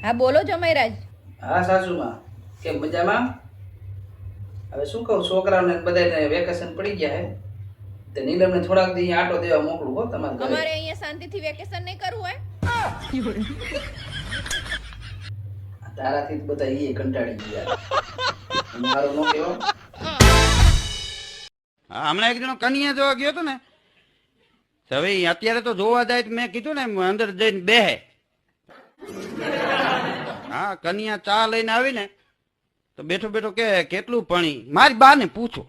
હા બોલો જમાઈરાજ. હા સાસુમાં કેમ મજામાં? હવે શું કહું, છોકરાઓને બધાને વેકેશન પડી ગયા હે તે નીલમને થોડાક દી આટો દેવા મોકલું હો તમારે ઘરે. અમારે અહીંયા શાંતિથી વેકેશન નહીં કરવું હોય. તારાથી જ બધા ઈ કંટાળી ગયા. મારો નો કહેવાય. હમણાં એક જણો કન્યા જોવા ગયો હતો ને, તો હવે અત્યારે તો જોવા જાય તો મેં કીધું ને અંદર જઈને બેહે. હા, કન્યા ચા લઈને આવી ને તો બેઠો બેઠો કે કેટલું ભણી, મારી બા ને પૂછો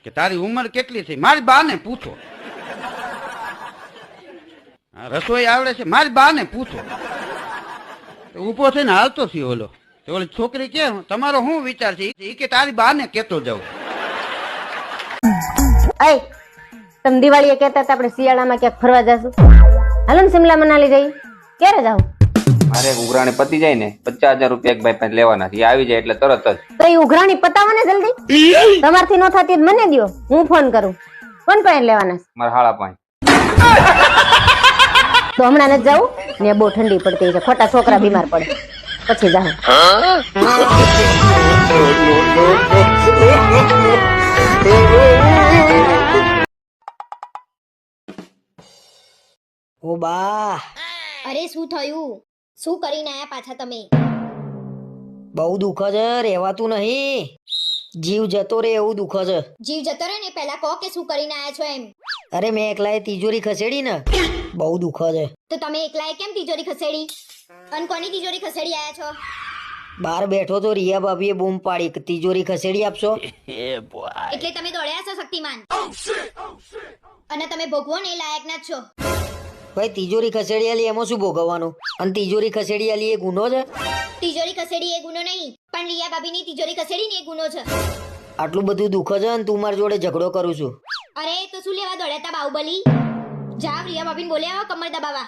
કે તારી ઉંમર કેટલી થઈ, મારી બા ને પૂછો. રસોઈ આવડે છે, મારી બા ને પૂછો. ઉભો થઈને હાલતો થયો ઓલો. તો ઓલી છોકરી કે તમારો શું વિચાર છે? એ કે તારી બા ને કેતો જાઉં. અય તમે દિવાળીએ કહેતા હતા આપણે શિયાળામાં ક્યાંક ફરવા જાશું. હાલો ને સિમલા મનાલી જઈ. ક્યારે જાવ? મારે ઉઘરાણી પતી જાય ને 50,000 રૂપિયા એક ભાઈ પાસે લેવાના છે. એ આવી જાય એટલે તરત જ. તો એ ઉઘરાણી પતાવો ને જલ્દી. તમારથી ન થતી મને દયો, હું ફોન કરું. કોણ પાસે લેવાના? મારા હાળા પાંચ. તો હમણાં નથી જાવું ને, બહુ ઠંડી પડતી છે, ખોટા છોકરા બીમાર પડે, પછી જાઉં. ઓ બા, અરે શું થયું? શું કરીને આયા પાછા તમે? બહુ દુઃખ છે, રહેવાતું નહીં. જીવ જતો રે એવું દુઃખ છે. જીવ જતો રહે ને પહેલા કહો કે શું કરીને આયા છો એમ. અરે મેં એકલાએ તિજોરી ખસેડી ને, બહુ દુઃખ છે. તો તમે એકલાએ કેમ તિજોરી ખસેડી? અને કોની તિજોરી ખસેડી આયા છો? બહાર બેઠો તો રિયા ભાભીએ બૂમ પાડી કે તિજોરી ખસેડી આપશો. એટલે તમે દોડ્યા છો શક્તિમાન, અને તમે ભોગવો ને એ લાયક ના જ છો. ભાઈ તિજોરી ખસેડી આલી એમાં શું ભોગવવાનું? અને તિજોરી ખસેડી આલી એ ગુનો છે? તિજોરી ખસેડી એ ગુનો નહીં, પણ રિયા ભાભીની તિજોરી ખસેડી ને એ ગુનો છે. આટલું બધું દુઃખ છે અને તું મારી જોડે ઝઘડો કરું છું. અરે તો શું લેવા દોડ્યા તા બાહુબલી? જાવ રિયા ભાભીને બોલ્યા આવો કમર દબાવા.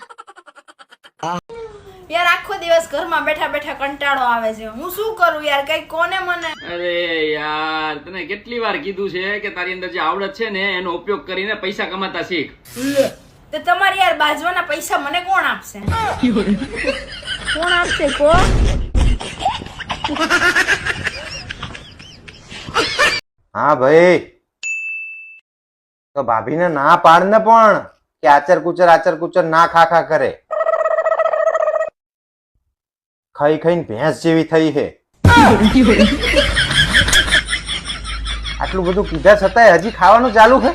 યાર આખો દિવસ ઘરમાં બેઠા બેઠા કંટાળો આવે છે, હું શું કરું યાર, કઈ કોને મને. અરે યાર, તને કેટલી વાર કીધું છે કે તારી અંદર જે આવડત છે ને એનો ઉપયોગ કરીને પૈસા કમાતા શીખ. તો તમારી યાર બાજવાના પૈસા મને કોણ આપશે? કોણ આપશે કો? હા ભાઈ, તો ભાભીને ના પાડ ને પણ કે આચર કુચર ના ખા કરે. ખાઈ ખાઈને ભેંસ જેવી થઈ છે. આટલું બધું કીધા છતાંય હજી ખાવાનું ચાલુ છે.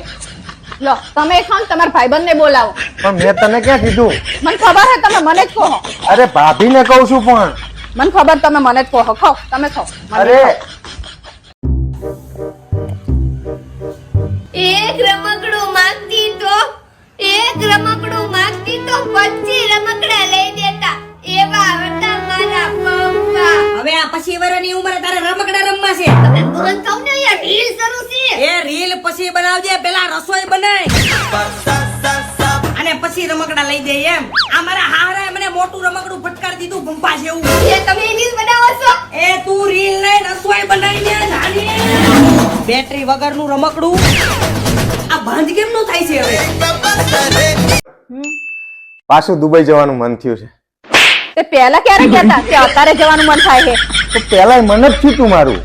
લો તમે ખાઓ, તમારા ભાઈબંધને બોલાવો. પણ મેં તને ક્યાં કીધું? મને ખબર છે તમે મને જ કહો. અરે ભાભીને કહું છું પણ. મને ખબર તમે મને જ કહો. ખાઓ તમે ખાઓ. અરે એક રમકડું માંગતી તો 25 રમકડા લઈ દેતા. એવા હતા મારા પપ્પા. હવે આ પછી વરની ઉંમરે તારે રમકડા રમવા છે. તમે તુરંત કહો ને યાર, રીલ શરૂ છે. એ રીલ પછી બનાવજે, પેલા રસોઈ બનાય અને પછી રમકડા લઈ દે એમ. આ મારા હારાએ મને મોટું રમકડું ફટકારી દીધું ભંપા જેવું. એ તમે રીલ બનાવો છો? એ તું રીલ નહીં, રસોઈ બનાવીને જાણી. બેટરી વગરનું રમકડું આ બંધ કેમ નું થાય છે હવે? પાછું દુબઈ જવાનું મન થયું છે. તે પહેલા ક્યારે કહેતા કે અત્યારે જવાનું મન થાય છે? તો પેલા મન જ થયું તું મારું.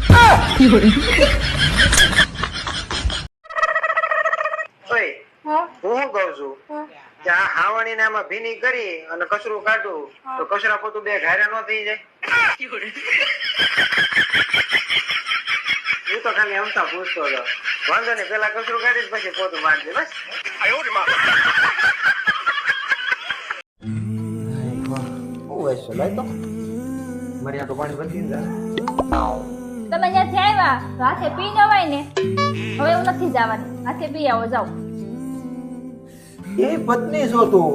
હું શું કઉ છું કે આ હાવણી ને આમાં ભીની કરી અને કચરું કાઢું તો કચરા પોતું બે ઘાયરા ન થઈ જાય. હું તો ખાલી અમતા પૂછતો હતો. વાંધો નહીં, પેલા કચરું કાઢી પછી પોતું મારી દે બસ. મરિયા તો પાણી વધી જાય. તમે જ્યાંથી આવ્યા તો હાથે પી જવાય ને. હવે હું નથી જવાની, હાથે પી આવો, જાઓ. એ પત્ની છો તું?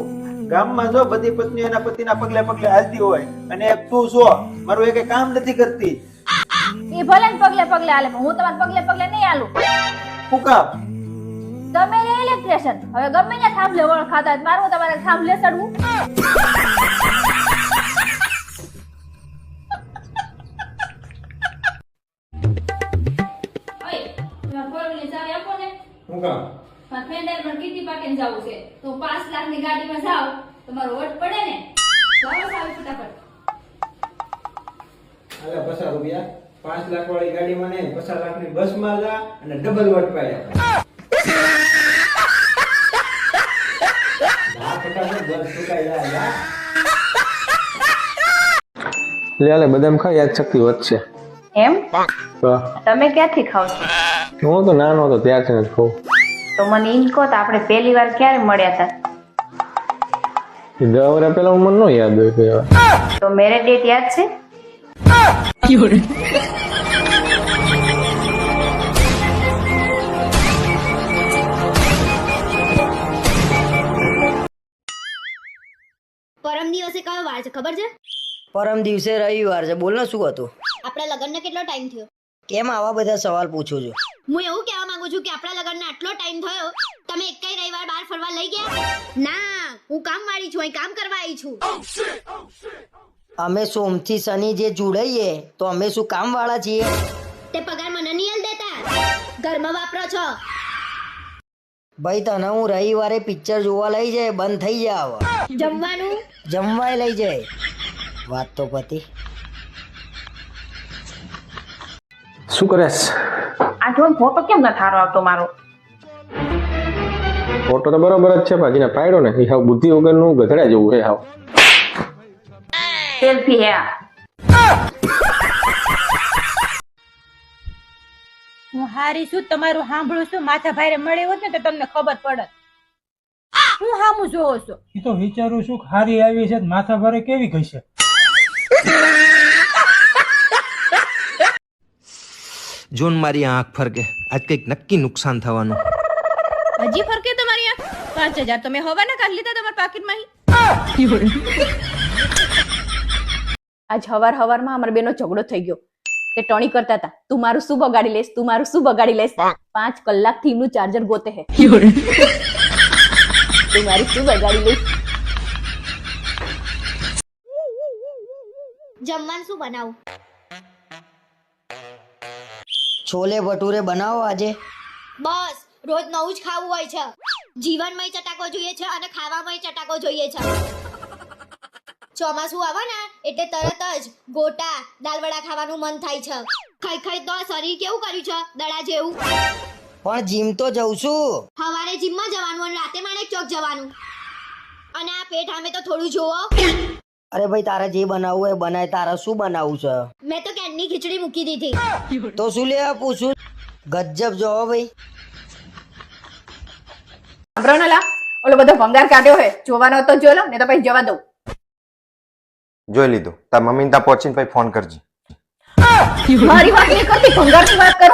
ગામમાં જો બધી પત્નીઓ એના પતિના પગલે પગલે હાલતી હોય અને એક તું છો મારું એક કામ નથી કરતી. એ ભલે ને પગલે પગલે હાલે, પણ હું તમારા પગલે પગલે નહીં હાલું. શું કામ? તમે ઇલેક્ટ્રિશિયન, હવે ગમે ત્યાં થાંભલે વળ ખાતા હોય, મારું તમારે થાંભલે ચડવું? શું કામ? ફ્રેન્ડ પણ કીટી પાકે જવું છે તો 5 લાખની ગાડીમાં જાવ, તમારો વોટ પડે ને. તો રૂપિયા 5 લાખ વાળી ગાડીમાં ને 50 લાખની બસમાં જા અને ડબલ વટ પાડ્યા બસ સુકાઈ જાય લે બદામ ખા યાદ શક્તિ વધશે. એમ તો તમે ક્યાંથી ખાવ છો? હું તો નાનો હતો ત્યારથી નથી ખાઉં. તો મને એમ કહો તો આપણે પહેલી વાર ક્યારે મળ્યા હતા? 10 વર્ષ પહેલા મને ન યાદ હોય કોઈ વાર. તો મેરેજ ડેટ યાદ છે? પરમ દિવસે કયો વાર છે ખબર છે? પરમ દિવસે રવિવાર છે. બોલ ને શું હતું? આપણા લગ્નને કેટલો ટાઈમ થયો? કેમ આવા બધા સવાલ પૂછું છું? હું એવું કહેવા માંગુ છું કે આપણા લગ્નને આટલો ટાઈમ થયો, તમે એકેય રવિવાર બહાર ફરવા લઈ ગયા? ના, હું કામવાળી છું, અહીં કામ કરવા આવી છું. અમે સોમથી શનિ જે જોડાઈએ તો અમે શું કામ વાળા છીએ? તે પગાર મને નહીં આલ દેતા, ઘરમાં વાપરો છો. ભાઈ તને હું રવિવારે પિક્ચર જોવા લઈ જાય બંધ થઈ જાવ. જમવાનું જમવાય લઈ જાય. વાત તો પતી. શું કરેશ? આ જો ફોટો કેમ ન થારો આવતો મારો? ફોટો તો બરોબર જ છે બાકીને પાડ્યો ને એ હાવ બુદ્ધિ વગરનું ગધડા જેવું છે હાવ. સેલ્ફી હે આ. હું હારી છું, તમારું સાંભળું છું. માથા ભારે મળે હોત ને તો તમને ખબર પડત. હું હામું જોવો છો? એ તો વિચારું છું કે હારી આવી છે માથા ભારે કેવી ગઈ છે. જોન મારી આંખ ફરકે આજ કંઈક નક્કી નુકસાન થવાનું. હજી ફરકે તમારી આંખ? 5000 તમે હવાના કાઢ લીધા તમારા પાકીટમાં? આજ હવારમાં અમારા બેનો ઝઘડો થઈ ગયો. તે ટોણી કરતા હતા, તું મારું શું બગાડી લેસ, તું મારું શું બગાડી લેસ. 5 કલાકથી એમનું ચાર્જર ગોતે હે. તું મારું શું બગાડી લેસ. જમવાનું શું બનાવું? છોલે ભટુરે બનાવો આજે. બસ રોજ નવું જ ખાવું હોય છે. જીવનમાંય ચટાકો જોઈએ છે અને ખાવામાંય ચટાકો જોઈએ છે. ચોમાસું આવે ને એટલે તરત જ ગોટા દાલવડા ખાવાનું મન થાય છે. ખાઈ ખાઈ તો શરીર કેવું કર્યું છે, દડા જેવું. પણ જીમ તો જઉં છું. સવારે જીમમાં જવાનું અને રાતે માણેક ચોક જવાનું. અને આ પેટ સામે તો થોડું જોવો. અરે ભાઈ તારે જે બનાવવું હોય બનાય. તારે શું બનાવવું છે? મેં તો કેનની ખીચડી મૂકી દીધી. તો શું લેવા પૂછું? ગજબ જોવો ભાઈ. સાંભળો ઓલો બધો ભંગાર કાઢ્યો હે, જોવાનો તો જો લો, ને તો પછી જવા દઉં. જોઈ લીધું. તાર મમ્મીને ત્યાં પહોંચીને પછી ફોન કરજે. મારી વાત નહીં કરતી, ભંગારની વાત કરો.